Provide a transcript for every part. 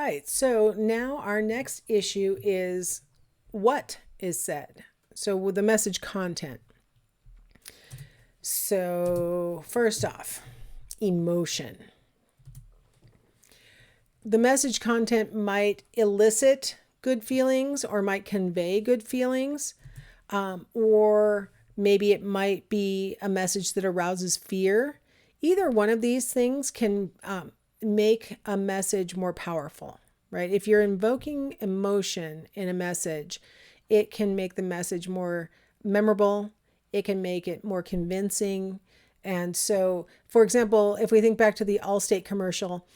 right. So now our next issue is what is said. So with the message content. So first off, emotion. The message content might elicit good feelings or might convey good feelings, or maybe it might be a message that arouses fear. Either one of these things can make a message more powerful, right? If you're invoking emotion in a message, it can make the message more memorable. It can make it more convincing. And so, for example, if we think back to the Allstate commercial,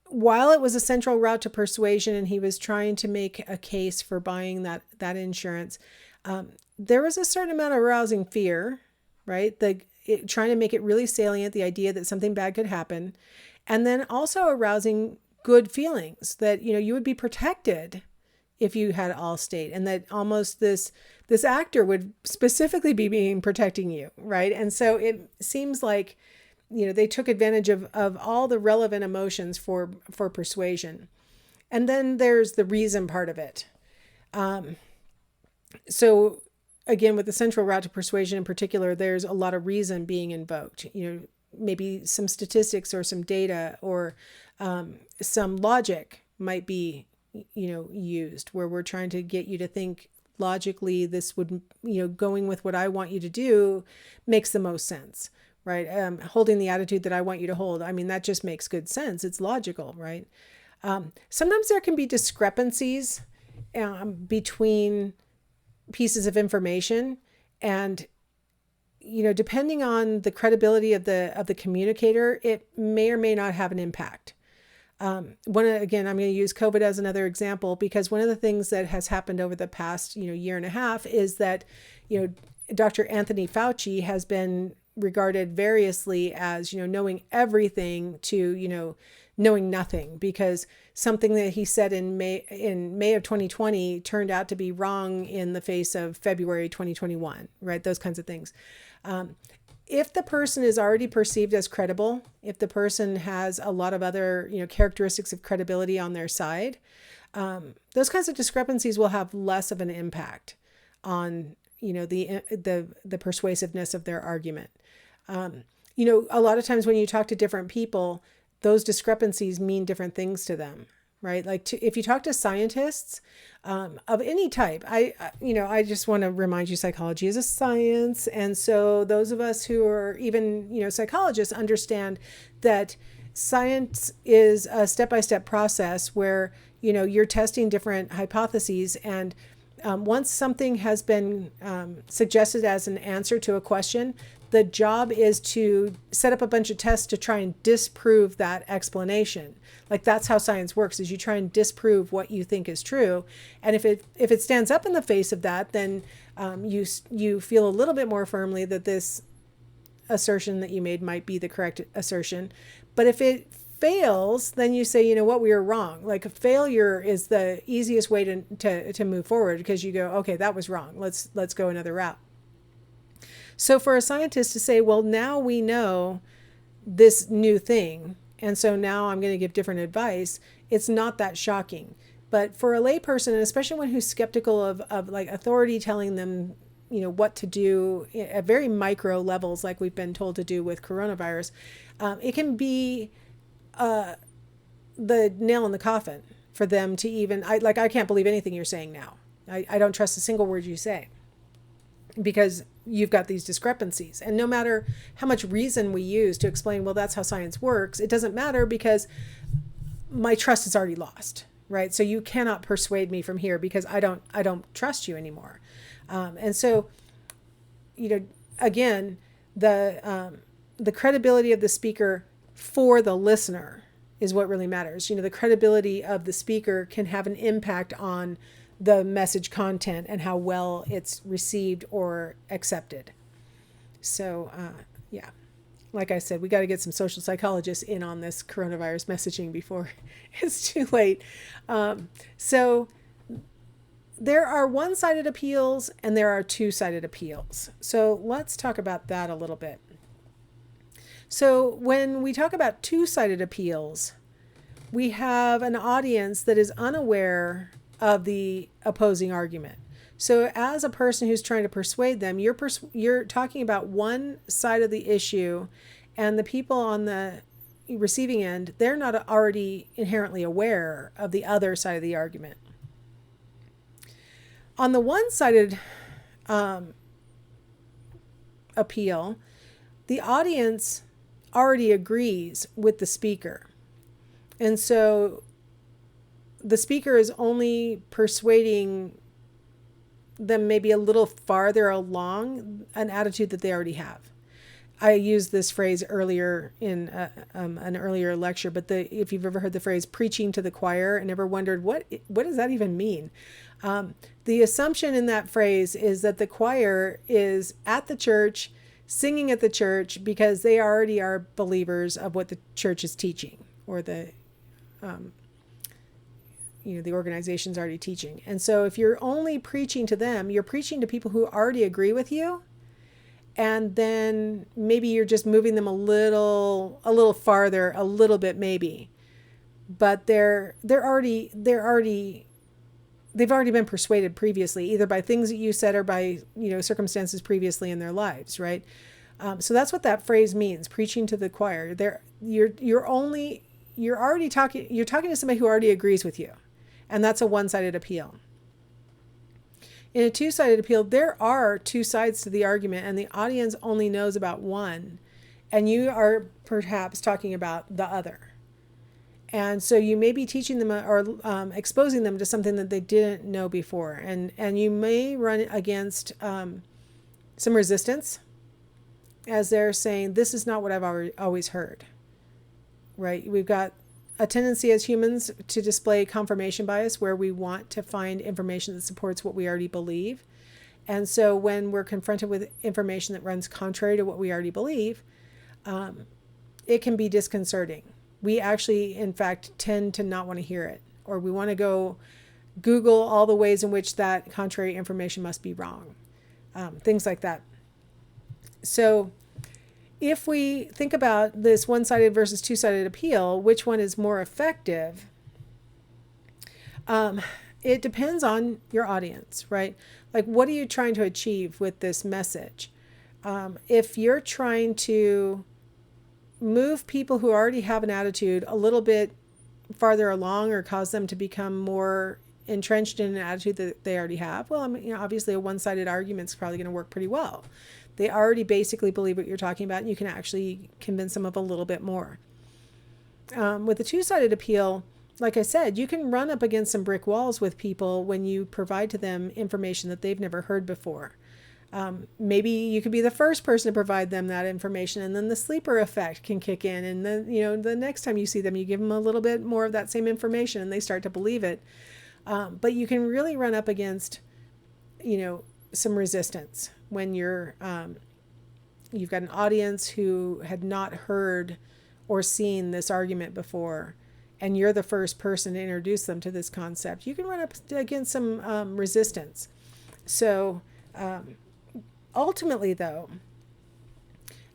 while it was a central route to persuasion and he was trying to make a case for buying that insurance, there was a certain amount of arousing fear, right? Trying to make it really salient, the idea that something bad could happen, and then also arousing good feelings that, you would be protected if you had Allstate, and that almost this actor would specifically be being protecting you, right? And so it seems like, they took advantage of all the relevant emotions for persuasion. And then there's the reason part of it. So again, with the central route to persuasion in particular, there's a lot of reason being invoked, maybe some statistics or some data or some logic might be, used, where we're trying to get you to think logically. This would, going with what I want you to do makes the most sense, right? Holding the attitude that I want you to hold. I mean, that just makes good sense. It's logical, right? Sometimes there can be discrepancies between pieces of information, and depending on the credibility of the communicator, it may or may not have an impact. Again, I'm going to use COVID as another example, because one of the things that has happened over the past year and a half is that Dr. Anthony Fauci has been regarded variously as knowing everything to knowing nothing, because something that he said in May of 2020 turned out to be wrong in the face of February 2021, right? Those kinds of things. If the person is already perceived as credible, if the person has a lot of other characteristics of credibility on their side, those kinds of discrepancies will have less of an impact on the persuasiveness of their argument. A lot of times when you talk to different people, those discrepancies mean different things to them, right? Like if you talk to scientists of any type, I just want to remind you, psychology is a science. And so those of us who are even, psychologists understand that science is a step-by-step process where, you're testing different hypotheses. And once something has been suggested as an answer to a question, the job is to set up a bunch of tests to try and disprove that explanation. Like that's how science works, is you try and disprove what you think is true. And if it stands up in the face of that, then you feel a little bit more firmly that this assertion that you made might be the correct assertion. But if it fails, then you say, what, we were wrong. Like a failure is the easiest way to move forward, because you go, okay, that was wrong. Let's go another route. So for a scientist to say, well, now we know this new thing, and so now I'm going to give different advice, it's not that shocking. But for a layperson, and especially one who's skeptical of like authority telling them, what to do at very micro levels, like we've been told to do with coronavirus, it can be the nail in the coffin for them to even, I can't believe anything you're saying now. I don't trust a single word you say, because you've got these discrepancies. And no matter how much reason we use to explain, well, that's how science works, it doesn't matter, because my trust is already lost, right? So you cannot persuade me from here, because I don't trust you anymore. And so, again, the credibility of the speaker for the listener is what really matters. The credibility of the speaker can have an impact on the message content and how well it's received or accepted. So, like I said, we got to get some social psychologists in on this coronavirus messaging before it's too late. So there are one-sided appeals and there are two-sided appeals. So let's talk about that a little bit. So when we talk about two-sided appeals, we have an audience that is unaware of the opposing argument. So as a person who's trying to persuade them, you're talking about one side of the issue, and the people on the receiving end, they're not already inherently aware of the other side of the argument. On the one-sided appeal, the audience already agrees with the speaker. And so the speaker is only persuading them maybe a little farther along an attitude that they already have. I used this phrase earlier in an earlier lecture, but if you've ever heard the phrase preaching to the choir and ever wondered what does that even mean? The assumption in that phrase is that the choir is at the church, singing at the church because they already are believers of what the church is teaching, or the organization's already teaching. And so if you're only preaching to them, you're preaching to people who already agree with you. And then maybe you're just moving them a little farther, a little bit maybe. But they've already been persuaded previously, either by things that you said or by, circumstances previously in their lives, right? So that's what that phrase means, preaching to the choir. You're talking to somebody who already agrees with you. And that's a one-sided appeal. In a two-sided appeal, there are two sides to the argument, and the audience only knows about one, and you are perhaps talking about the other. And so you may be teaching them or exposing them to something that they didn't know before, and you may run against some resistance as they're saying, this is not what I've always heard, right? We've got a tendency as humans to display confirmation bias, where we want to find information that supports what we already believe. And so when we're confronted with information that runs contrary to what we already believe, it can be disconcerting. We actually, in fact, tend to not want to hear it, or we want to go Google all the ways in which that contrary information must be wrong, things like that. So if we think about this one-sided versus two-sided appeal, which one is more effective? It depends on your audience, right? Like, what are you trying to achieve with this message? If you're trying to move people who already have an attitude a little bit farther along, or cause them to become more entrenched in an attitude that they already have, well, obviously a one-sided argument is probably going to work pretty well. They already basically believe what you're talking about, and you can actually convince them of a little bit more. With a two-sided appeal, like I said, you can run up against some brick walls with people when you provide to them information that they've never heard before. Maybe you could be the first person to provide them that information, and then the sleeper effect can kick in, and then the next time you see them, you give them a little bit more of that same information, and they start to believe it. But you can really run up against, some resistance when you've got an audience who had not heard or seen this argument before, and you're the first person to introduce them to this concept. You can run up against some resistance. So ultimately, though,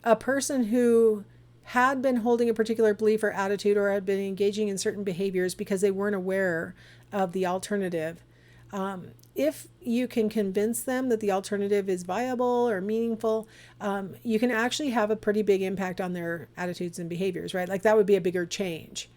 a person who had been holding a particular belief or attitude, or had been engaging in certain behaviors because they weren't aware of the alternative, if you can convince them that the alternative is viable or meaningful, you can actually have a pretty big impact on their attitudes and behaviors, right? Like, that would be a bigger change,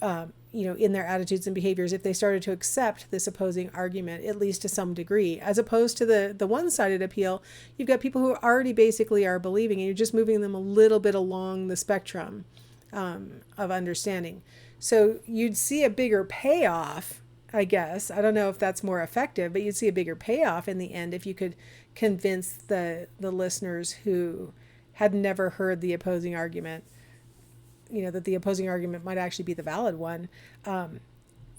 in their attitudes and behaviors if they started to accept this opposing argument, at least to some degree, as opposed to the one-sided appeal. You've got people who already basically are believing, and you're just moving them a little bit along the spectrum of understanding. So you'd see a bigger payoff, I guess. I don't know if that's more effective, but you'd see a bigger payoff in the end if you could convince the listeners who had never heard the opposing argument, that the opposing argument might actually be the valid one.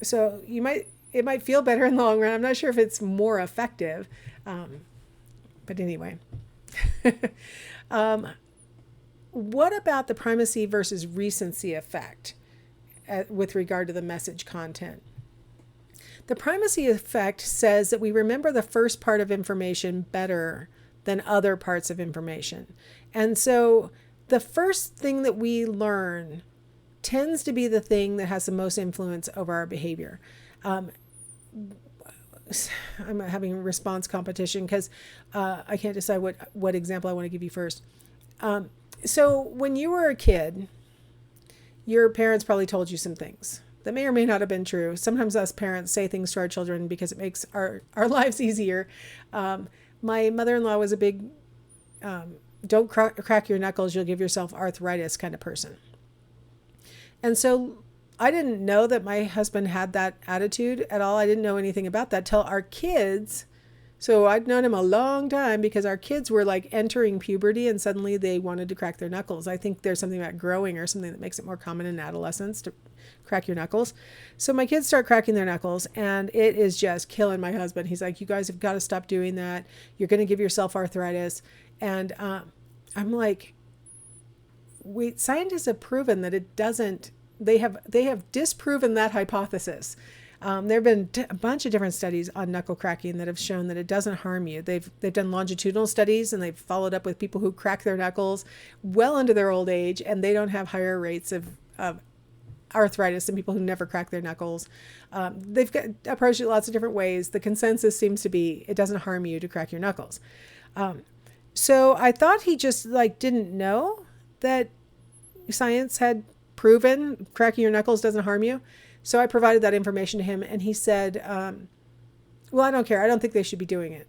So it might feel better in the long run. I'm not sure if it's more effective, but anyway. What about the primacy versus recency effect with regard to the message content? The primacy effect says that we remember the first part of information better than other parts of information. And so the first thing that we learn tends to be the thing that has the most influence over our behavior. I'm having a response competition because I can't decide what example I want to give you first. So when you were a kid, your parents probably told you some things that may or may not have been true. Sometimes us parents say things to our children because it makes our lives easier. My mother-in-law was a big, don't crack your knuckles, you'll give yourself arthritis kind of person. And so I didn't know that my husband had that attitude at all. I didn't know anything about that till our kids. So I'd known him a long time because our kids were like entering puberty and suddenly they wanted to crack their knuckles. I think there's something about growing or something that makes it more common in adolescence to crack your knuckles. So my kids start cracking their knuckles and it is just killing my husband. He's like, you guys have got to stop doing that. You're going to give yourself arthritis. And I'm like, wait, scientists have proven that it doesn't. They have disproven that hypothesis. There have been a bunch of different studies on knuckle cracking that have shown that it doesn't harm you. They've done longitudinal studies and they've followed up with people who crack their knuckles well into their old age, and they don't have higher rates of arthritis than people who never crack their knuckles. They've approached it lots of different ways. The consensus seems to be it doesn't harm you to crack your knuckles. So I thought he just like didn't know that science had proven cracking your knuckles doesn't harm you. So I provided that information to him and he said, well, I don't care. I don't think they should be doing it.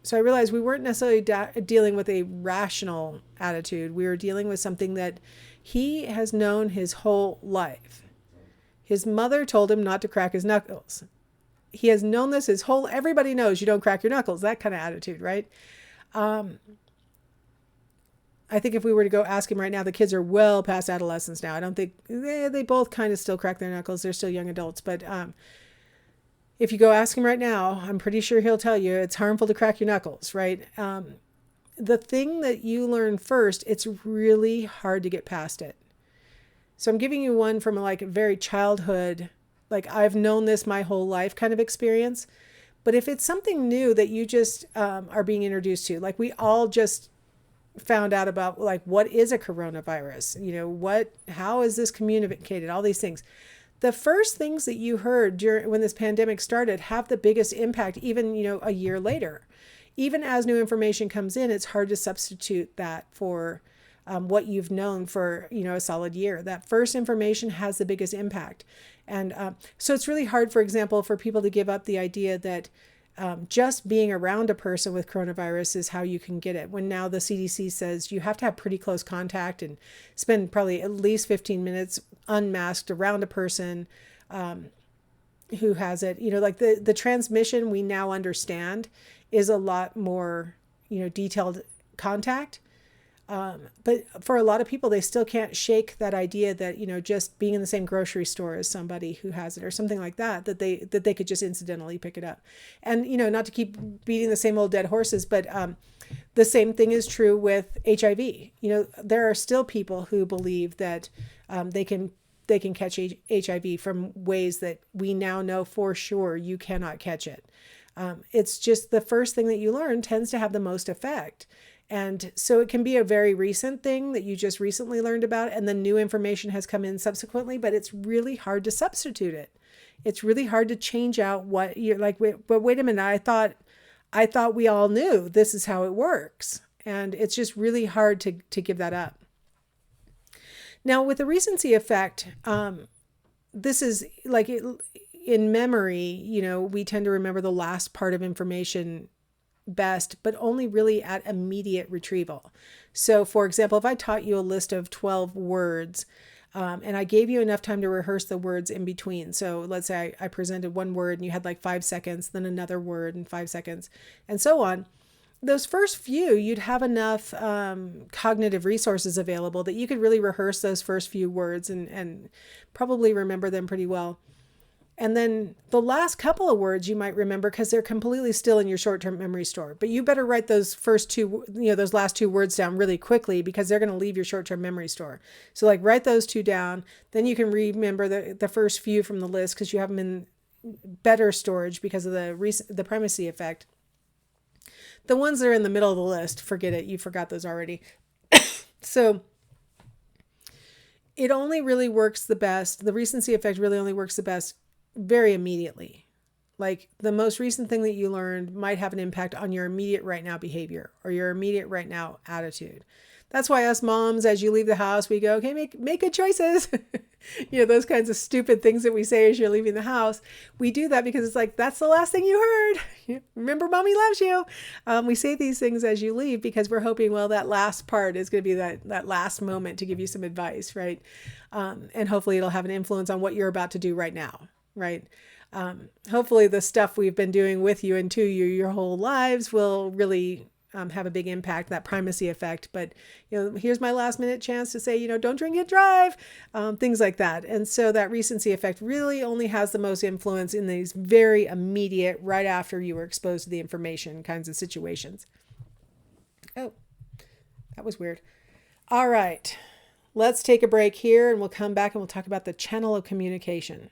So I realized we weren't necessarily dealing with a rational attitude. We were dealing with something that he has known his whole life. His mother told him not to crack his knuckles. He has known this everybody knows you don't crack your knuckles, that kind of attitude, right? I think if we were to go ask him right now, the kids are well past adolescence now. I don't think they both kind of still crack their knuckles. They're still young adults. But if you go ask him right now, I'm pretty sure he'll tell you it's harmful to crack your knuckles, right? The thing that you learn first, it's really hard to get past it. So I'm giving you one from like a very childhood, like I've known this my whole life kind of experience. But if it's something new that you just are being introduced to, like we all just found out about like, what is a coronavirus? How is this communicated? All these things. The first things that you heard when this pandemic started have the biggest impact, even, a year later. Even as new information comes in, it's hard to substitute that for what you've known for, a solid year. That first information has the biggest impact. And so it's really hard, for example, for people to give up the idea that just being around a person with coronavirus is how you can get it. When now the CDC says you have to have pretty close contact and spend probably at least 15 minutes unmasked around a person who has it. Like the transmission we now understand is a lot more, detailed contact. But for a lot of people, they still can't shake that idea that, just being in the same grocery store as somebody who has it or something like that they could just incidentally pick it up. And, not to keep beating the same old dead horses, but the same thing is true with HIV. There are still people who believe that they can catch HIV from ways that we now know for sure you cannot catch it. It's just the first thing that you learn tends to have the most effect. And so it can be a very recent thing that you just recently learned about, and then new information has come in subsequently, but it's really hard to substitute it. It's really hard to change out what you're like, but wait a minute, I thought we all knew this is how it works. And it's just really hard to give that up. Now with the recency effect, this is like in memory, we tend to remember the last part of information best, but only really at immediate retrieval. So for example, if I taught you a list of 12 words, and I gave you enough time to rehearse the words in between. So let's say I presented one word and you had like 5 seconds, then another word in 5 seconds, and so on. Those first few, you'd have enough cognitive resources available that you could really rehearse those first few words and probably remember them pretty well. And then the last couple of words you might remember because they're completely still in your short-term memory store. But you better write those first two, those last 2 words down really quickly because they're going to leave your short-term memory store. So like write those 2 down. Then you can remember the first few from the list because you have them in better storage because of the primacy effect. The ones that are in the middle of the list, forget it. You forgot those already. So it only really works the best. The recency effect really only works the best very immediately. Like the most recent thing that you learned might have an impact on your immediate right now behavior or your immediate right now attitude. That's why us moms, as you leave the house, we go, okay, make good choices. Those kinds of stupid things that we say as you're leaving the house. We do that because it's like, that's the last thing you heard. Remember, mommy loves you. We say these things as you leave because we're hoping, well, that last part is going to be that last moment to give you some advice, right? And hopefully it'll have an influence on what you're about to do right now, right? Hopefully the stuff we've been doing with you and to you your whole lives will really have a big impact, that primacy effect. But, here's my last minute chance to say, don't drink and drive, things like that. And so that recency effect really only has the most influence in these very immediate, right after you were exposed to the information kinds of situations. Oh, that was weird. All right, let's take a break here and we'll come back and we'll talk about the channel of communication.